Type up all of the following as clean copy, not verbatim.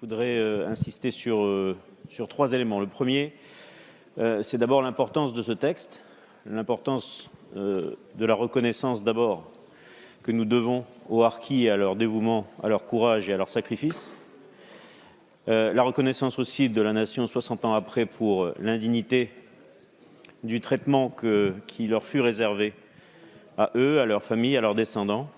voudrais insister sur 3 éléments. Le premier, c'est d'abord l'importance de ce texte, l'importance de la reconnaissance d'abord que nous devons aux harkis à leur dévouement, à leur courage et à leur sacrifice. La reconnaissance aussi de la nation 60 ans après pour l'indignité du traitement qui leur fut réservé à eux, à leurs familles, à leurs descendants.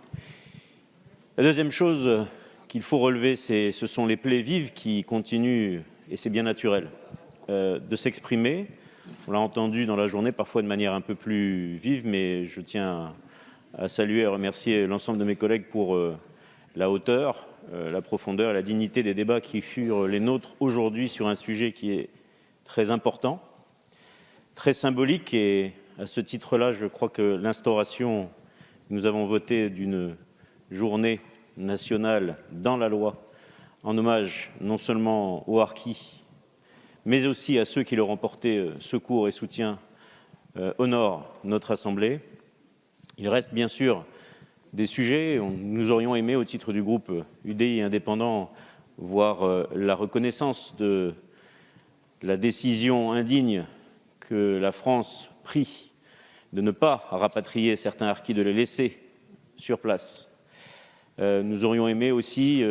La deuxième chose qu'il faut relever, ce sont les plaies vives qui continuent, et c'est bien naturel, de s'exprimer. On l'a entendu dans la journée, parfois de manière un peu plus vive, mais je tiens à saluer et à remercier l'ensemble de mes collègues pour la hauteur, la profondeur et la dignité des débats qui furent les nôtres aujourd'hui sur un sujet qui est très important, très symbolique. Et à ce titre-là, je crois que l'instauration que nous avons votée d'une journée nationale dans la loi en hommage non seulement aux harkis, mais aussi à ceux qui leur ont porté secours et soutien honore notre Assemblée. Il reste bien sûr des sujets. Nous aurions aimé, au titre du groupe UDI indépendant, voir la reconnaissance de la décision indigne que la France prit de ne pas rapatrier certains harkis, de les laisser sur place. Nous aurions aimé aussi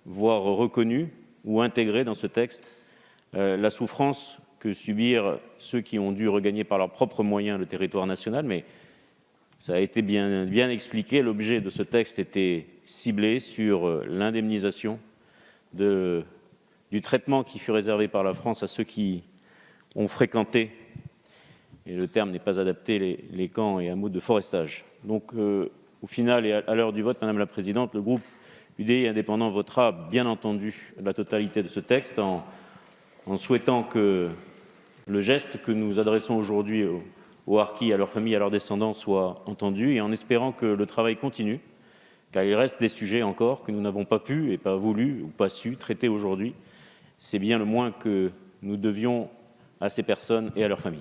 voir reconnu ou intégré dans ce texte la souffrance que subirent ceux qui ont dû regagner par leurs propres moyens le territoire national, mais ça a été bien expliqué. L'objet de ce texte était ciblé sur l'indemnisation du traitement qui fut réservé par la France à ceux qui ont fréquenté, et le terme n'est pas adapté, les camps et hameaux de forestage. Donc, au final, et à l'heure du vote, Madame la Présidente, le groupe UDI indépendant votera bien entendu la totalité de ce texte en souhaitant que le geste que nous adressons aujourd'hui aux harkis, à leurs familles, à leurs descendants soit entendu, et en espérant que le travail continue, car il reste des sujets encore que nous n'avons pas pu et pas voulu ou pas su traiter aujourd'hui. C'est bien le moins que nous devions à ces personnes et à leurs familles.